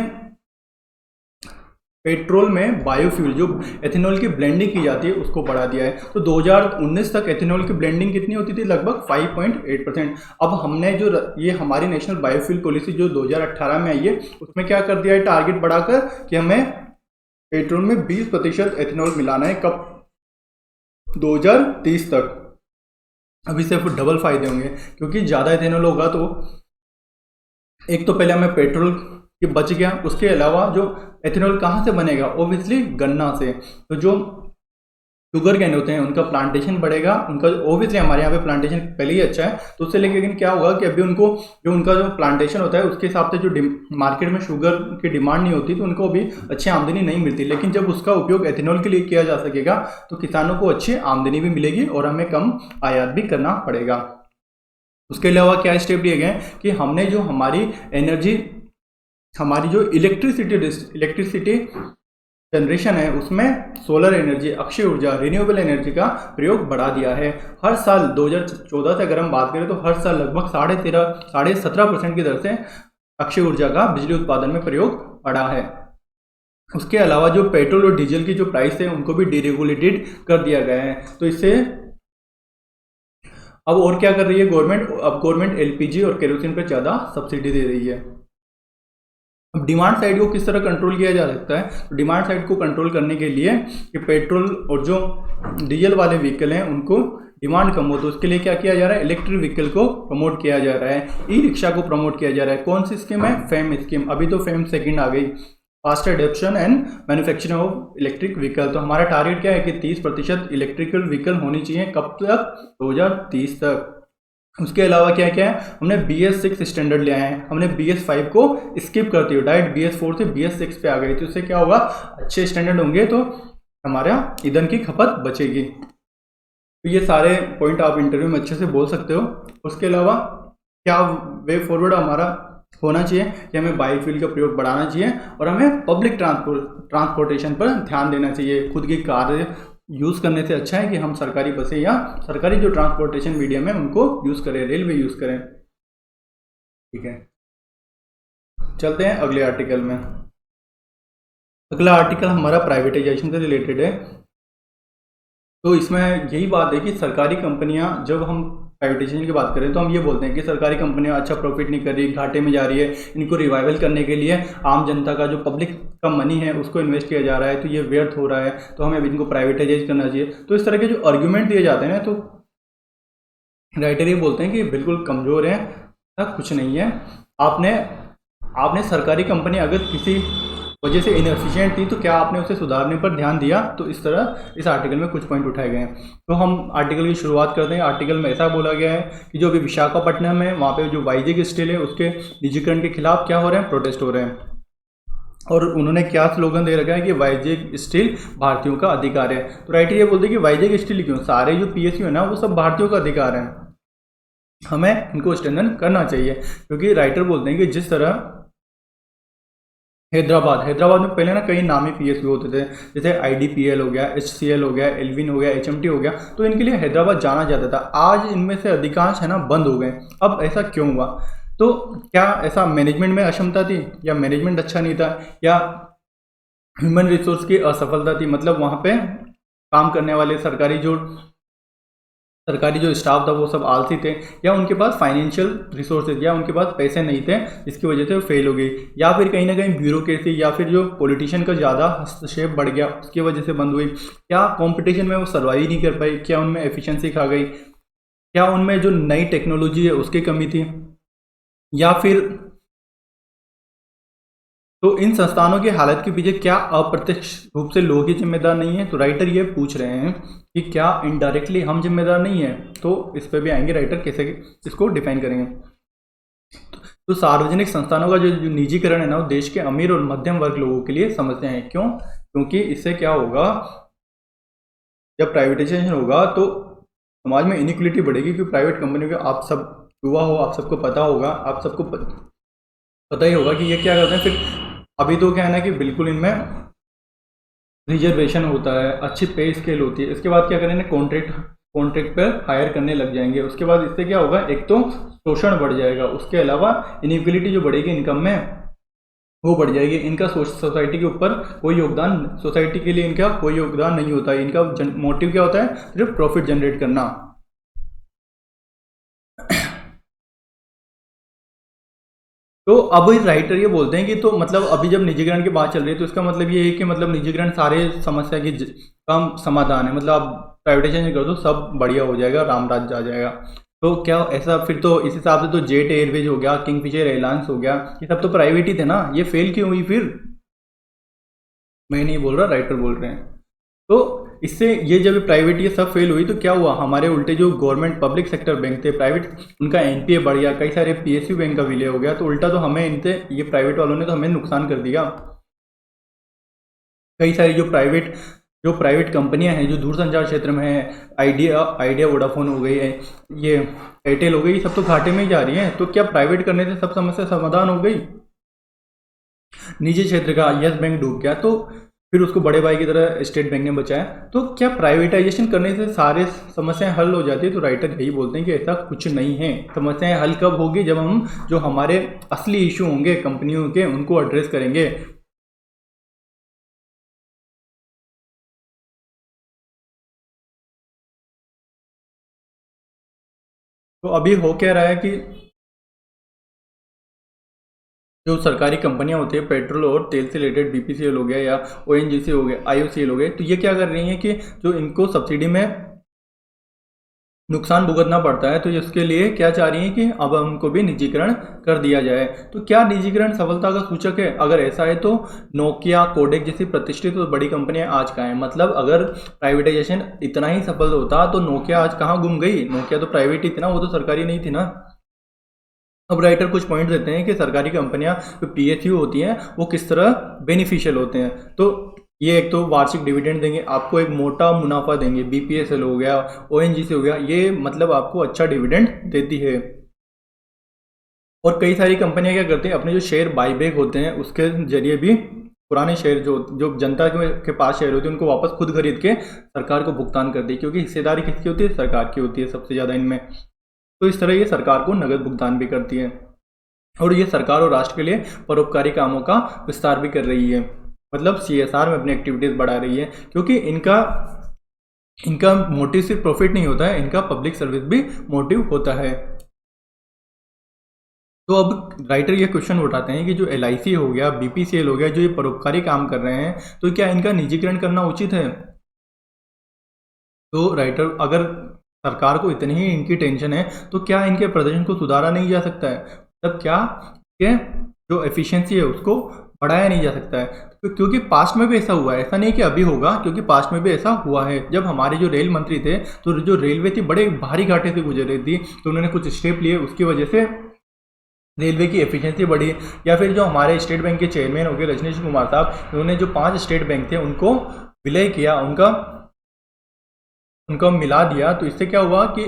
[SPEAKER 1] पेट्रोल में बायोफ्यूल जो एथेनॉल की ब्लेंडिंग की जाती है उसको बढ़ा दिया है। तो 2019 तक एथेनॉल की ब्लेंडिंग कितनी होती थी, लगभग 5.8%। अब हमने जो ये हमारी नेशनल बायोफ्यूल पॉलिसी जो 2018 में आई है उसमें क्या कर दिया है, टारगेट बढ़ाकर कि हमें पेट्रोल में 20% एथेनॉल मिलाना है, कब, 2030 तक। अभी से डबल फायदे होंगे, क्योंकि ज़्यादा एथेनॉल होगा तो एक तो पहले हमें पेट्रोल की बच गया, उसके अलावा जो एथेनॉल कहाँ से बनेगा, ओबियसली गन्ना से। तो जो शुगर कैन होते हैं उनका प्लांटेशन बढ़ेगा, उनका ओबियसली हमारे यहाँ पे प्लांटेशन पहले ही अच्छा है, तो उससे लेकिन क्या होगा कि अभी उनको जो उनका जो प्लांटेशन होता है उसके हिसाब से जो मार्केट में शुगर की डिमांड नहीं होती, तो उनको अभी अच्छी आमदनी नहीं मिलती। लेकिन जब उसका उपयोग एथेनॉल के लिए किया जा सकेगा तो किसानों को अच्छी आमदनी भी मिलेगी और हमें कम आयात भी करना पड़ेगा। उसके अलावा क्या स्टेप लिए गए कि हमने जो हमारी एनर्जी, हमारी जो इलेक्ट्रिसिटी जनरेशन है उसमें सोलर एनर्जी, अक्षय ऊर्जा, रिन्यूएबल एनर्जी का प्रयोग बढ़ा दिया है। हर साल 2014 से अगर हम बात करें तो हर साल लगभग 17.5% की दर से अक्षय ऊर्जा का बिजली उत्पादन में प्रयोग बढ़ा है। उसके अलावा जो पेट्रोल और डीजल की जो प्राइस है उनको भी डीरेगुलेटेड कर दिया गया है। तो इससे अब और क्या कर रही है गवर्नमेंट, अब गवर्नमेंट एलपीजी और केरोसिन पर ज़्यादा सब्सिडी दे रही है। अब डिमांड साइड को किस तरह कंट्रोल किया जा सकता है, तो डिमांड साइड को कंट्रोल करने के लिए कि पेट्रोल और जो डीजल वाले व्हीकल हैं उनको डिमांड कम हो, तो उसके लिए क्या किया जा रहा है, इलेक्ट्रिक व्हीकल को प्रमोट किया जा रहा है, ई रिक्शा को प्रमोट किया जा रहा है। कौन सी स्कीम है, फेम स्कीम। अभी तो फेम सेकंड आ गई, fast adoption and manufacturing of electric vehicle. तो हमारा टारगेट क्या है कि 30% इलेक्ट्रिकल व्हीकल होनी चाहिए, कब तक, 2030 तक। उसके अलावा क्या क्या है, हमने BS6 स्टैंडर्ड ले आए हैं, हमने BS5 को स्किप करते हुए डायरेक्ट BS4 से BS6 पे आ गए। तो उससे क्या होगा, अच्छे स्टैंडर्ड होंगे तो हमारा ईंधन की खपत बचेगी। तो ये सारे पॉइंट आप इंटरव्यू में अच्छे से बोल सकते हो। उसके अलावा क्या वे फॉरवर्ड हमारा होना चाहिए कि हमें बायोफ्यूल का प्रयोग बढ़ाना चाहिए और हमें पब्लिक ट्रांसपोर्टेशन पर ध्यान देना चाहिए। खुद की कार यूज़ करने से अच्छा है कि हम सरकारी बसें या सरकारी जो ट्रांसपोर्टेशन मीडियम है उनको यूज़ करें, रेलवे यूज़ करें। ठीक है, चलते हैं अगले आर्टिकल में। अगला आर्टिकल हमारा प्राइवेटाइजेशन से रिलेटेड है। तो इसमें यही बात है कि सरकारी कंपनियां, जब हम प्राइवेटाइजेशन की बात करें तो हम ये बोलते हैं कि सरकारी कंपनियां अच्छा प्रॉफिट नहीं कर रही, घाटे में जा रही है, इनको रिवाइवल करने के लिए आम जनता का जो पब्लिक का मनी है उसको इन्वेस्ट किया जा रहा है, तो ये व्यर्थ हो रहा है, तो हमें इनको प्राइवेटाइज करना चाहिए। तो इस तरह के जो आर्ग्यूमेंट दिए जाते हैं ना, तो राइटर ये बोलते हैं कि बिल्कुल कमज़ोर है, कुछ नहीं है। आपने सरकारी कंपनी अगर किसी वजह से इनएफिशिएंट थी तो क्या आपने उसे सुधारने पर ध्यान दिया। तो इस तरह इस आर्टिकल में कुछ पॉइंट उठाए गए हैं। तो हम आर्टिकल की शुरुआत करते हैं। आर्टिकल में ऐसा बोला गया है कि जो अभी विशाखापट्टनम है वहाँ पे जो वाईजेग स्टील है उसके निजीकरण के खिलाफ क्या हो रहे हैं, प्रोटेस्ट हो रहे हैं। और उन्होंने क्या स्लोगन दे रखा है कि वाईजेग स्टील भारतीयों का अधिकार है। तो राइटर ये बोलते हैं कि वाईजेग स्टील क्यों, सारे जो PSU है ना वो सब भारतीयों का अधिकार है, हमें इनको स्ट्रेंथन करना चाहिए। क्योंकि राइटर बोलते हैं कि जिस तरह हैदराबाद में पहले ना कई नामी PSU होते थे, जैसे IDPL हो गया, HCL हो गया, एल्विन हो गया, HMT हो गया, तो इनके लिए हैदराबाद जाना जाता था। आज इनमें से अधिकांश है ना बंद हो गए। अब ऐसा क्यों हुआ, तो क्या ऐसा मैनेजमेंट में अक्षमता थी, या मैनेजमेंट अच्छा नहीं था, या ह्यूमन रिसोर्स की असफलता थी, मतलब वहाँ पे काम करने वाले सरकारी जो स्टाफ था वो सब आलसी थे, या उनके पास फाइनेंशियल रिसोर्सेज या उनके पास पैसे नहीं थे जिसकी वजह से वो फेल हो गई, या फिर कहीं ना कहीं ब्यूरोक्रेसी या फिर जो पॉलिटिशियन का ज़्यादा हस्तक्षेप बढ़ गया उसकी वजह से बंद हुई, क्या कंपटीशन में वो सर्वाइव नहीं कर पाई, क्या उनमें एफिशिएंसी खा गई, क्या उनमें जो नई टेक्नोलॉजी है उसकी कमी थी, या फिर तो इन संस्थानों की हालत के पीछे क्या अप्रत्यक्ष रूप से लोग ही जिम्मेदार नहीं है। तो राइटर ये पूछ रहे हैं कि क्या इनडायरेक्टली हम जिम्मेदार नहीं है। तो इस पर भी आएंगे, राइटर कैसे इसको डिफाइन करेंगे। तो सार्वजनिक संस्थानों का जो निजीकरण है ना वो देश के अमीर और मध्यम वर्ग लोगों के लिए समस्या है। क्यों, क्योंकि इससे क्या होगा, जब प्राइवेटाइजेशन होगा तो समाज में इनइक्वलिटी बढ़ेगी। क्योंकि प्राइवेट कंपनियों के आप सब युवा हो, आप सबको पता होगा, आप सबको पता ही होगा कि ये क्या करते हैं, फिर अभी तो क्या है ना कि बिल्कुल इनमें रिजर्वेशन होता है, अच्छी पे स्केल होती है। इसके बाद क्या करेंगे, कॉन्ट्रैक्ट कॉन्ट्रैक्ट पर हायर करने लग जाएंगे। उसके बाद इससे क्या होगा, एक तो शोषण बढ़ जाएगा, उसके अलावा इनइक्वलिटी जो बढ़ेगी इनकम में वो बढ़ जाएगी। इनका सोसाइटी के ऊपर कोई योगदान, सोसाइटी के लिए इनका कोई योगदान नहीं होता है। इनका मोटिव क्या होता है, सिर्फ प्रॉफिट जनरेट करना। तो अब राइटर ये बोलते हैं कि तो मतलब अभी जब निजीकरण की बात चल रही है तो इसका मतलब ये है कि मतलब निजीकरण सारे समस्या की का समाधान है। मतलब आप प्राइवेटाइजेशन कर दो, सब बढ़िया हो जाएगा, राम राज्य आ जाएगा। तो क्या ऐसा, फिर तो इस हिसाब से तो जेट एयरवेज हो गया, किंगफिशर एयरलाइंस हो गया, ये सब तो प्राइवेट ही थे ना, ये फेल क्यों हुई फिर? मैं नहीं बोल रहा, राइटर बोल रहे हैं। तो इससे ये जब प्राइवेट ये सब फेल हुई तो क्या हुआ, हमारे उल्टे जो गवर्नमेंट पब्लिक सेक्टर बैंक थे प्राइवेट, उनका एनपीए बढ़ गया, कई सारे पीएसयू बैंक का विलय हो गया। तो उल्टा तो हमें इनसे, ये प्राइवेट वालों ने तो हमें नुकसान कर दिया। कई सारी जो प्राइवेट कंपनियां हैं जो दूरसंचार क्षेत्र में है, आइडिया आइडिया वोडाफोन हो गई है, ये एयरटेल हो गई, ये सब तो घाटे में ही जा रही हैं। तो क्या प्राइवेट करने से सब समस्या समाधान हो गई? निजी क्षेत्र का यस बैंक डूब गया तो फिर उसको बड़े भाई की तरह स्टेट बैंक ने बचाया। तो क्या प्राइवेटाइजेशन करने से सारे समस्याएं हल हो जाती है? तो राइटर यही बोलते हैं कि ऐसा कुछ नहीं है। समस्याएं हल कब होगी, जब हम जो हमारे असली इशू होंगे कंपनियों के उनको एड्रेस करेंगे। तो अभी हो क्या रहा है कि जो सरकारी कंपनियां होती है पेट्रोल और तेल से रिलेटेड, बीपीसीएल हो गया या ओएनजीसी हो गया, आईओसीएल हो गए, तो ये क्या कर रही हैं कि जो इनको सब्सिडी में नुकसान भुगतना पड़ता है, तो इसके लिए क्या चाह रही हैं कि अब हमको भी निजीकरण कर दिया जाए। तो क्या निजीकरण सफलता का सूचक है? अगर ऐसा है तो नोकिया, कोडेक जैसी प्रतिष्ठित और बड़ी कंपनियां आज कहाँ हैं? मतलब अगर प्राइवेटाइजेशन इतना ही सफल होता तो नोकिया आज कहाँ गुम गई? नोकिया तो प्राइवेट ही थी ना, वो तो सरकारी नहीं थी ना। अब राइटर कुछ पॉइंट देते हैं कि सरकारी कंपनियां जो पीएसयू होती हैं वो किस तरह बेनिफिशियल होते हैं। तो ये एक तो वार्षिक डिविडेंड देंगे, आपको एक मोटा मुनाफा देंगे, बीपीएसएल हो गया, ओएनजीसी हो गया, ये मतलब आपको अच्छा डिविडेंड देती है। और कई सारी कंपनियां क्या करती हैं, अपने जो शेयर बाईबैक होते हैं उसके जरिए भी पुराने शेयर जो जो जनता के पास शेयर होते हैं उनको वापस खुद खरीद के सरकार को भुगतान कर दी, क्योंकि हिस्सेदारी किसकी होती है? सरकार की होती है सबसे ज़्यादा इनमें। तो इस तरह ये सरकार को नगद भुगतान भी करती है और ये सरकार और राष्ट्र के लिए परोपकारी कामों का विस्तार भी कर रही है। मतलब सीएसआर में अपनी एक्टिविटीज़ बढ़ा रही है, क्योंकि इनका इनका मोटिव सिर्फ प्रॉफिट नहीं होता है, इनका पब्लिक सर्विस भी मोटिव होता है। तो अब राइटर ये क्वेश्चन उठाते हैं कि जो एलआईसी हो गया, बीपीसीएल हो गया, जो ये परोपकारी काम कर रहे हैं, तो क्या इनका निजीकरण करना उचित है? तो राइटर, अगर सरकार को इतनी ही इनकी टेंशन है तो क्या इनके प्रदर्शन को सुधारा नहीं जा सकता है? तब क्या कि जो एफिशिएंसी है उसको बढ़ाया नहीं जा सकता है? क्योंकि पास्ट में भी ऐसा हुआ है, ऐसा नहीं कि अभी होगा, क्योंकि पास्ट में भी ऐसा हुआ है। जब हमारे जो रेल मंत्री थे तो जो रेलवे थी बड़े भारी घाटे से गुजर रही थी, तो उन्होंने कुछ स्टेप लिए, उसकी वजह से रेलवे की एफिशिएंसी बढ़ी। या फिर जो हमारे स्टेट बैंक के चेयरमैन हो गए रजनीश कुमार साहब, उन्होंने जो 5 स्टेट बैंक थे उनको विलय किया, उनको मिला दिया। तो इससे क्या हुआ कि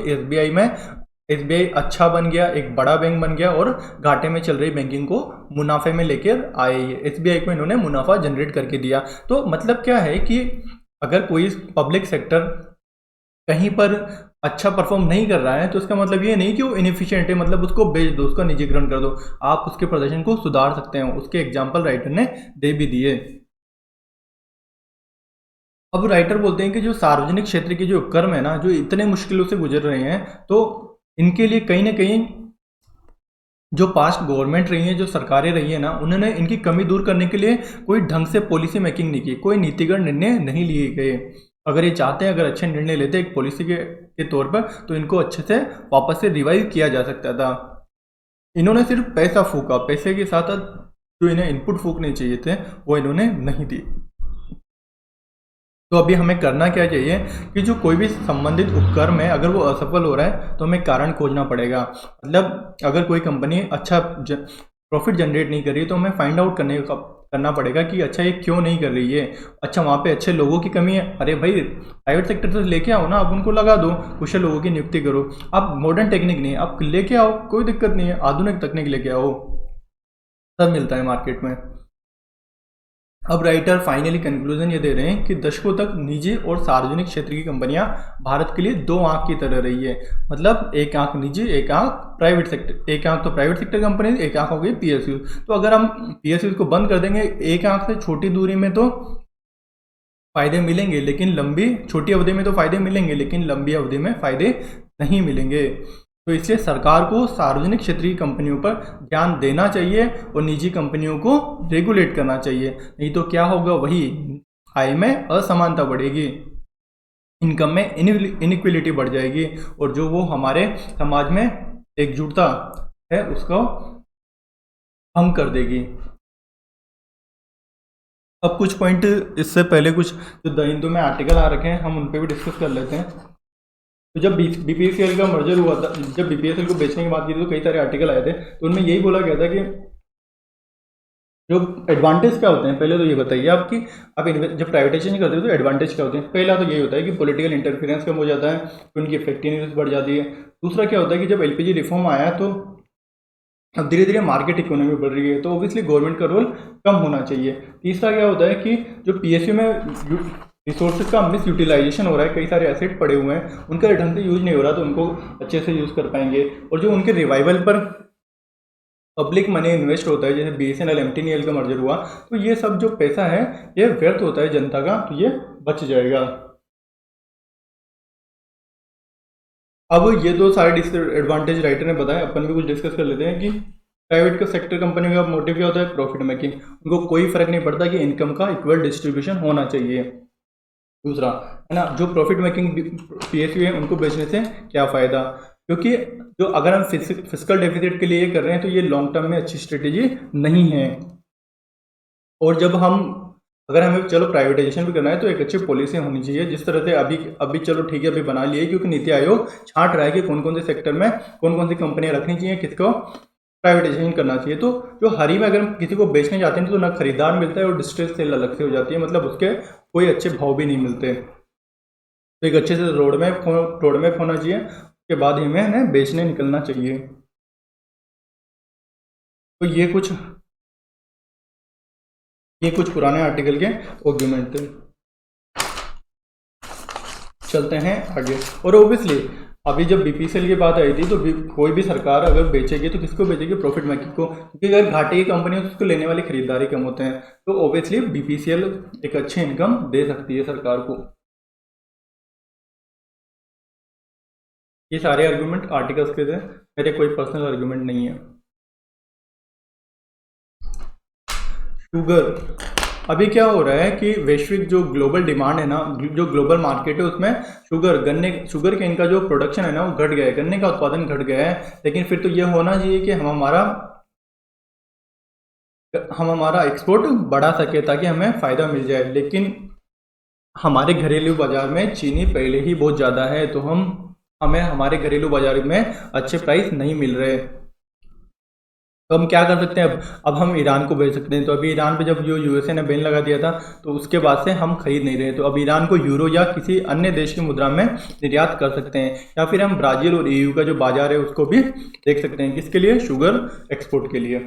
[SPEAKER 1] एसबीआई अच्छा बन गया, एक बड़ा बैंक बन गया और घाटे में चल रही बैंकिंग को मुनाफे में लेकर आए। एसबीआई को इन्होंने मुनाफा जनरेट करके दिया। तो मतलब क्या है कि अगर कोई पब्लिक सेक्टर कहीं पर अच्छा परफॉर्म नहीं कर रहा है तो इसका मतलब ये नहीं कि वो इनएफिशिएंट है, मतलब उसको बेच दो, उसका निजीकरण कर दो, आप उसके प्रदर्शन को सुधार सकते हैं। उसके एग्जाम्पल राइटर ने दे भी दिए। अब राइटर बोलते हैं कि जो सार्वजनिक क्षेत्र के जो उपक्रम है ना, जो इतने मुश्किलों से गुजर रहे हैं, तो इनके लिए कहीं ना कहीं जो पास्ट गवर्नमेंट रही है, जो सरकारें रही है ना, उन्होंने इनकी कमी दूर करने के लिए कोई ढंग से पॉलिसी मेकिंग नहीं की, कोई नीतिगत निर्णय नहीं लिए गए। अगर ये चाहते हैं, अगर अच्छे निर्णय लेते एक पॉलिसी के तौर पर, तो इनको अच्छे से वापस से रिवाइव किया जा सकता था। इन्होंने सिर्फ पैसा फूका, पैसे के साथ जो इन्हें इनपुट फूकने चाहिए थे वो इन्होंने नहीं दी। तो अभी हमें करना क्या चाहिए कि जो कोई भी संबंधित उपक्रम है अगर वो असफल हो रहा है तो हमें कारण खोजना पड़ेगा। मतलब अगर कोई कंपनी अच्छा प्रॉफिट जनरेट नहीं कर रही है तो हमें फाइंड आउट करना पड़ेगा कि अच्छा ये क्यों नहीं कर रही है। अच्छा वहाँ पे अच्छे लोगों की कमी है, अरे भाई प्राइवेट सेक्टर से लेके आओ ना, आप उनको लगा दो, कुशल लोगों की नियुक्ति करो। आप मॉडर्न टेक्निक नहीं, आप लेके आओ, कोई दिक्कत नहीं है, आधुनिक तकनीक लेके आओ, सब मिलता है मार्केट में। अब राइटर फाइनली कंक्लूजन ये दे रहे हैं कि दशकों तक निजी और सार्वजनिक क्षेत्र की कंपनियां भारत के लिए दो आंख की तरह रही है। मतलब एक आंख निजी, एक आंख प्राइवेट सेक्टर, एक आंख तो प्राइवेट सेक्टर कंपनी, एक आंख हो गई पीएसयू। तो अगर हम पीएसयू को बंद कर देंगे एक आंख से छोटी दूरी में तो फायदे मिलेंगे, लेकिन लंबी छोटी अवधि में तो फायदे मिलेंगे लेकिन लंबी अवधि में फायदे नहीं मिलेंगे। तो इसलिए सरकार को सार्वजनिक क्षेत्र की कंपनियों पर ध्यान देना चाहिए और निजी कंपनियों को रेगुलेट करना चाहिए। नहीं तो क्या होगा, वही आय में असमानता बढ़ेगी, इनकम में इनइक्वलिटी बढ़ जाएगी और जो वो हमारे समाज में एकजुटता है उसको भंग कर देगी। अब कुछ पॉइंट इससे पहले कुछ जो द हिंदू में आर्टिकल आ रखे हैं हम उन पर भी डिस्कस कर लेते हैं। तो जब बीपीसीएल का मर्जर हुआ था, जब बीपीसीएल को बेचने की बात की थी तो कई सारे आर्टिकल आए थे, तो उनमें यही बोला गया था कि जो एडवांटेज क्या होते हैं, पहले तो ये बताइए आपकी आप जब प्राइवेटाइजेशन करते हो तो एडवांटेज क्या होते हैं। पहला तो यही होता है कि पॉलिटिकल इंटरफेरेंस कम हो जाता है, तो उनकी इफेक्टिवनेस बढ़ जाती है। दूसरा क्या होता है कि जब एलपीजी रिफॉर्म आया तो अब धीरे धीरे मार्केट इकोनॉमी बढ़ रही है, तो ऑब्वियसली गवर्नमेंट का रोल कम होना चाहिए। तीसरा क्या होता है कि जो पीएसयू में रिसोर्सेज का मिस यूटिलाइजेशन हो रहा है, कई सारे एसेट पड़े हुए हैं उनका ढंग से यूज नहीं हो रहा, तो उनको अच्छे से यूज कर पाएंगे। और जो उनके रिवाइवल पर पब्लिक मनी इन्वेस्ट होता है, जैसे बीएसएनएल एमटीएनएल का मर्जर हुआ, तो ये सब जो पैसा है ये व्यर्थ होता है जनता का, तो ये बच जाएगा। अब ये दो सारे एडवांटेज राइटर ने बताए, अपन भी कुछ डिस्कस कर लेते हैं कि प्राइवेट का सेक्टर कंपनी का मोटिव क्या होता है, प्रॉफिट मेकिंग। उनको कोई फर्क नहीं पड़ता कि इनकम का इक्वल डिस्ट्रीब्यूशन होना चाहिए। दूसरा है ना, जो प्रॉफिट मेकिंग पीएसयू है उनको बेचने से क्या फ़ायदा, क्योंकि जो अगर हम फिजिकल डेफिसिट के लिए ये कर रहे हैं तो ये लॉन्ग टर्म में अच्छी स्ट्रेटेजी नहीं है। और जब हम अगर हमें चलो प्राइवेटाइजेशन भी करना है तो एक अच्छी पॉलिसी होनी चाहिए, जिस तरह से अभी चलो ठीक है अभी बना लिए, क्योंकि नीति आयोग छांट रहा है कि कौन कौन से सेक्टर में कौन कौन सी कंपनियां रखनी चाहिए, किसको प्राइवेटाइजेशन करना चाहिए। तो जो हरी में अगर हम किसी को बेचने जाते हैं तो ना खरीदार मिलता है और डिस्ट्रेस सेल अलग से हो जाती है, मतलब उसके कोई अच्छे भाव भी नहीं मिलते। तो एक अच्छे से रोड मैप होना चाहिए, उसके बाद ही हमें बेचने निकलना चाहिए। तो ये कुछ पुराने आर्टिकल के आर्गुमेंट थे। चलते हैं आगे। और ओबियसली अभी जब बीपीसीएल की बात आई थी तो कोई भी सरकार अगर बेचेगी तो किसको बेचेगी, प्रॉफिट मेकिंग को, क्योंकि अगर घाटे की कंपनी है तो उसको लेने वाले खरीदार ही कम होते हैं। तो ओबियसली बीपीसीएल एक अच्छी इनकम दे सकती है सरकार को। ये सारे आर्गुमेंट आर्टिकल्स के थे, मेरे कोई पर्सनल आर्गुमेंट नहीं है। शुगर, अभी क्या हो रहा है कि वैश्विक जो ग्लोबल डिमांड है ना, जो ग्लोबल मार्केट है उसमें शुगर के इनका जो प्रोडक्शन है ना वो घट गया है, गन्ने का उत्पादन घट गया है। लेकिन फिर तो ये होना चाहिए कि हम हमारा एक्सपोर्ट बढ़ा सके ताकि हमें फ़ायदा मिल जाए। लेकिन हमारे घरेलू बाजार में चीनी पहले ही बहुत ज़्यादा है, तो हमें हमारे घरेलू बाजार में अच्छे प्राइस नहीं मिल रहे। तो हम क्या कर सकते हैं, अब हम ईरान को भेज सकते हैं। तो अभी ईरान पे जब जो यूएसए ने बैन लगा दिया था तो उसके बाद से हम खरीद नहीं रहे, तो अब ईरान को यूरो या किसी अन्य देश की मुद्रा में निर्यात कर सकते हैं। या फिर हम ब्राज़ील और ईयू का जो बाजार है उसको भी देख सकते हैं, किसके लिए, शुगर एक्सपोर्ट के लिए।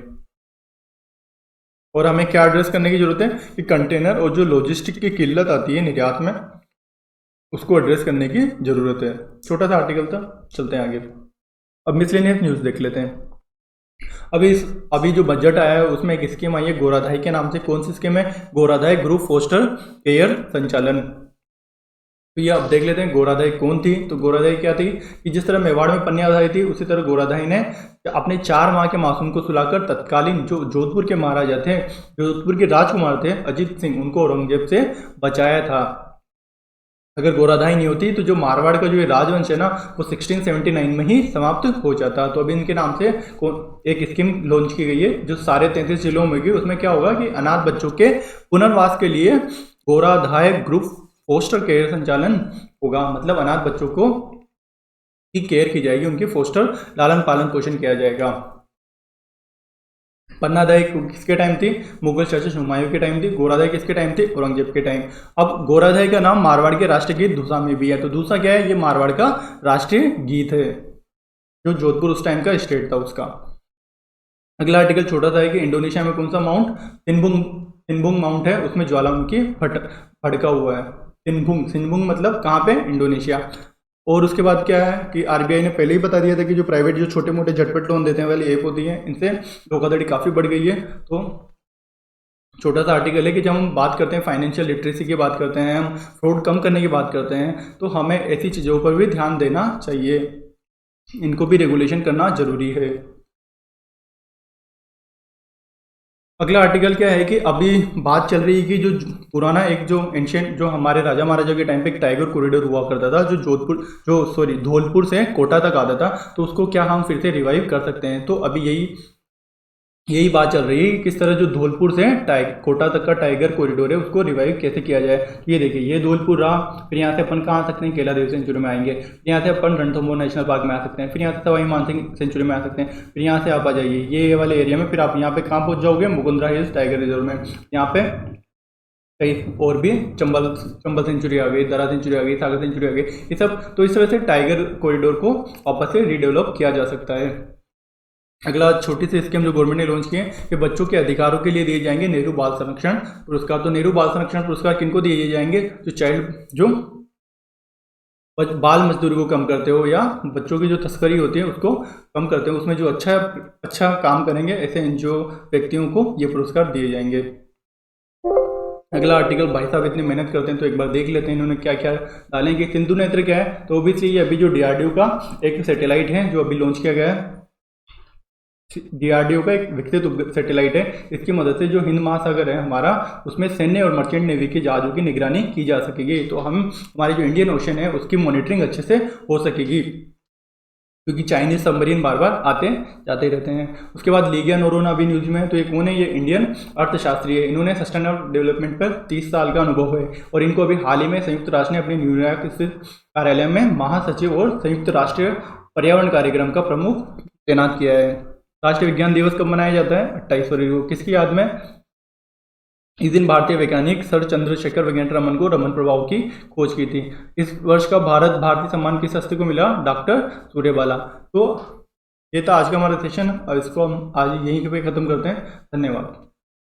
[SPEAKER 1] और हमें क्या एड्रेस करने की जरूरत है कि कंटेनर और जो लॉजिस्टिक की किल्लत आती है निर्यात में उसको एड्रेस करने की जरूरत है। छोटा सा आर्टिकल था, चलते हैं आगे। अब मिसलेनियस न्यूज़ देख लेते हैं। अभी जो बजट आया है उसमें एक स्कीम आई है गोराधाई के नाम से। कौन सी स्कीम है, गोराधाई ग्रुप फोस्टर केयर संचालन। तो ये अब देख लेते हैं गोराधाई कौन थी। तो गोराधाई क्या थी कि जिस तरह मेवाड़ में पन्याधाई थी उसी तरह गोराधाई ने अपने 4 माह के मासूम को सुलाकर तत्कालीन जो जोधपुर के महाराजा थे, जोधपुर के राजकुमार थे अजीत सिंह, उनको औरंगजेब से बचाया था। अगर गोराधाई नहीं होती तो जो मारवाड़ का जो राजवंश है ना वो 1679 में ही समाप्त हो जाता। तो अभी इनके नाम से एक स्कीम लॉन्च की गई है जो सारे 33 जिलों में होगी। उसमें क्या होगा कि अनाथ बच्चों के पुनर्वास के लिए गोराधाई ग्रुप फोस्टर केयर संचालन होगा। मतलब अनाथ बच्चों को की केयर की जाएगी, उनकी फोस्टर लालन पालन पोषण किया जाएगा। पन्नादाई किसके टाइम थी, मुगल शासक हुमायूं के टाइम थी। गोराधाई किसके टाइम थी, औरंगजेब के टाइम। अब गोराधाई का नाम मारवाड़ के राष्ट्रगीत धूसा में भी है। तो धूसा क्या है, ये मारवाड़ का राष्ट्रीय गीत है, जो जोधपुर उस टाइम का स्टेट था उसका। अगला आर्टिकल छोटा सा है कि इंडोनेशिया में कौन सा माउंट सिनबुंग माउंट है, उसमें ज्वालामुखी फटका हुआ है। सिनबुंग मतलब कहाँ पे, इंडोनेशिया। और उसके बाद क्या है कि आरबीआई ने पहले ही बता दिया था कि जो प्राइवेट जो छोटे मोटे झटपट लोन देते हैं वाली ऐप होती है, इनसे धोखाधड़ी काफ़ी बढ़ गई है। तो छोटा सा आर्टिकल है कि जब हम बात करते हैं फाइनेंशियल लिटरेसी की बात करते हैं, हम फ्रॉड कम करने की बात करते हैं, तो हमें ऐसी चीज़ों पर भी ध्यान देना चाहिए, इनको भी रेगुलेशन करना जरूरी है। अगला आर्टिकल क्या है कि अभी बात चल रही है कि जो पुराना एक जो एंशियंट जो हमारे राजा महाराजा के टाइम पे एक टाइगर कॉरिडोर हुआ करता था जो धौलपुर से कोटा तक आता था, तो उसको क्या हम फिर से रिवाइव कर सकते हैं। तो अभी यही बात चल रही है कि किस तरह जो धौलपुर से कोटा तक का टाइगर कॉरिडोर है उसको रिवाइव कैसे किया जाए। ये देखिए, ये धौलपुर रहा, फिर यहाँ से अपन कहाँ आ सकते हैं, केला देवी सेंचुरी में आएंगे, यहाँ से अपन रणथंभौर नेशनल पार्क में आ सकते हैं, फिर यहाँ से सवाई मानसिंह सेंचुरी में आ सकते हैं, फिर यहाँ से आप आ जाइए ये वाले एरिया में, फिर आप यहाँ पे कहाँ पहुँच जाओगे, मुकुंदरा हिल्स टाइगर रिजर्व में। यहाँ पे कई और भी चंबल सेंचुरी आ गई, दरा सेंचुरी आ गई, सागर सेंचुरी आ गई, ये सब। तो इस तरह से टाइगर कॉरिडोर को वापस से रीडेवलप किया जा सकता है। अगला छोटी सी स्कीम जो गवर्नमेंट ने लॉन्च की है कि बच्चों के अधिकारों के लिए दिए जाएंगे नेहरू बाल संरक्षण पुरस्कार। तो नेहरू बाल संरक्षण पुरस्कार किनको दिए जाएंगे, जो बाल मजदूरी को कम करते हो या बच्चों की जो तस्करी होती है उसको कम करते हो, उसमें जो अच्छा काम करेंगे ऐसे एनजीओ व्यक्तियों को ये पुरस्कार दिए जाएंगे। अगला आर्टिकल, भाई साहब इतनी मेहनत करते हैं तो एक बार देख लेते हैं इन्होंने क्या क्या डालेंगे। सिंधु नेत्र क्या है, तो ओबीसी ये अभी जो डीआरडीओ का एक सैटेलाइट है जो अभी लॉन्च किया गया है, डीआरडीओ का एक विकसित सैटेलाइट है। इसकी मदद से जो हिंद महासागर है हमारा, उसमें सैन्य और मर्चेंट नेवी के जहाज़ों की निगरानी की जा सकेगी। तो हमारी जो इंडियन ओशन है उसकी मॉनिटरिंग अच्छे से हो सकेगी, क्योंकि चाइनीज सबमरीन बार बार आते जाते रहते हैं। उसके बाद लीगिया नोरोना अभी न्यूज में है, तो ये कौन है, ये इंडियन अर्थशास्त्री है। इन्होंने सस्टेनेबल डेवलपमेंट पर 30 साल का अनुभव है और इनको अभी हाल ही में संयुक्त राष्ट्र ने अपने न्यूयॉर्क स्थित कार्यालय में महासचिव और संयुक्त राष्ट्र पर्यावरण कार्यक्रम का प्रमुख तैनात किया है। राष्ट्रीय विज्ञान दिवस कब मनाया जाता है, 28 फरवरी को, किसकी याद में, इस दिन भारतीय वैज्ञानिक सर चंद्रशेखर वैज्ञानिक रमन को रमन प्रभाव की खोज की थी। इस वर्ष का भारतीय सम्मान किस हस्ती को मिला, डॉक्टर सूर्यबाला। तो ये था आज का हमारा सेशन और इसको हम आज यहीं पे खत्म करते हैं। धन्यवाद।